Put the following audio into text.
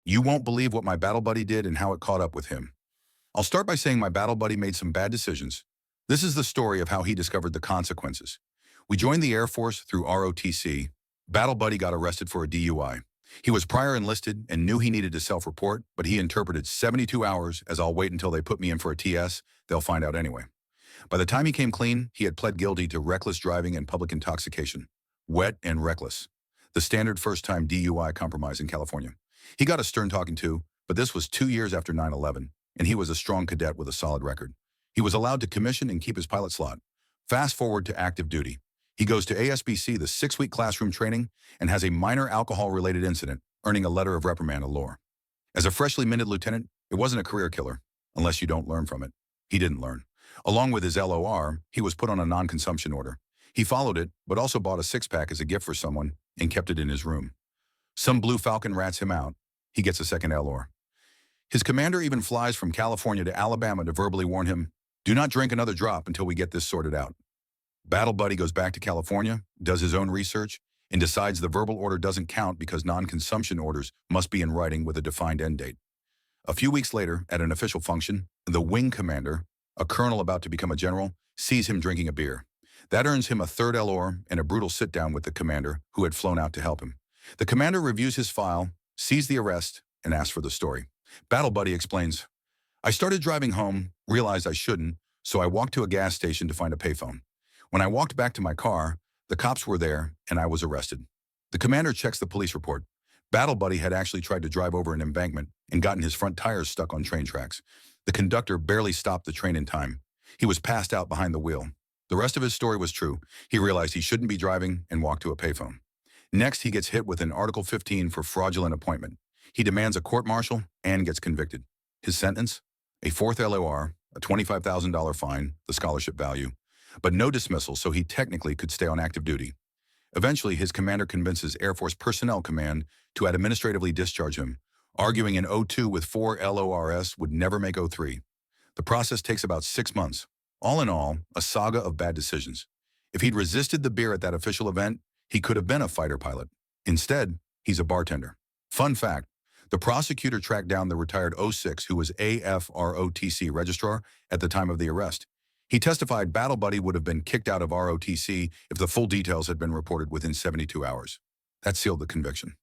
You won't believe what my battle buddy did and how it caught up with him. I'll start by saying my battle buddy made some bad decisions. This is the story of how he discovered the consequences. We joined the Air Force through ROTC. Battle buddy got arrested for a DUI. He was prior enlisted and knew he needed to self-report, but he interpreted 72 hours as I'll wait until they put me in for a TS, they'll find out anyway. By the time he came clean, he had pled guilty to reckless driving and public intoxication. Wet and reckless. The standard first-time DUI compromise in California. He got a stern talking to, but this was 2 years after 9/11, and he was a strong cadet with a solid record. He was allowed to commission and keep his pilot slot. Fast forward to active duty. He goes to ASBC, the 6-week classroom training, and has a minor alcohol-related incident, earning a letter of reprimand allure. As a freshly minted lieutenant, it wasn't a career killer, unless you don't learn from it. He didn't learn. Along with his LOR, he was put on a non-consumption order. He followed it, but also bought a six-pack as a gift for someone and kept it in his room. Some Blue Falcon rats him out. He gets a second LOR. His commander even flies from California to Alabama to verbally warn him, "Do not drink another drop until we get this sorted out." Battle buddy goes back to California, does his own research, and decides the verbal order doesn't count because non-consumption orders must be in writing with a defined end date. A few weeks later, at an official function, the wing commander, a colonel about to become a general, sees him drinking a beer. That earns him a third LOR and a brutal sit-down with the commander, who had flown out to help him. The commander reviews his file, sees the arrest, and asks for the story. Battle buddy explains, "I started driving home, realized I shouldn't, so I walked to a gas station to find a payphone. When I walked back to my car, the cops were there, and I was arrested." The commander checks the police report. Battle buddy had actually tried to drive over an embankment and gotten his front tires stuck on train tracks. The conductor barely stopped the train in time. He was passed out behind the wheel. The rest of his story was true. He realized he shouldn't be driving and walked to a payphone. Next, he gets hit with an Article 15 for fraudulent appointment. He demands a court-martial and gets convicted. His sentence? A fourth LOR, a $25,000 fine, the scholarship value, but no dismissal, so he technically could stay on active duty. Eventually, his commander convinces Air Force Personnel Command to administratively discharge him, arguing an O2 with 4 LORS would never make O3. The process takes about 6 months. All in all, a saga of bad decisions. If he'd resisted the beer at that official event, he could have been a fighter pilot. Instead, he's a bartender. Fun fact, the prosecutor tracked down the retired O6 who was AFROTC registrar at the time of the arrest. He testified battle buddy would have been kicked out of ROTC if the full details had been reported within 72 hours. That sealed the conviction.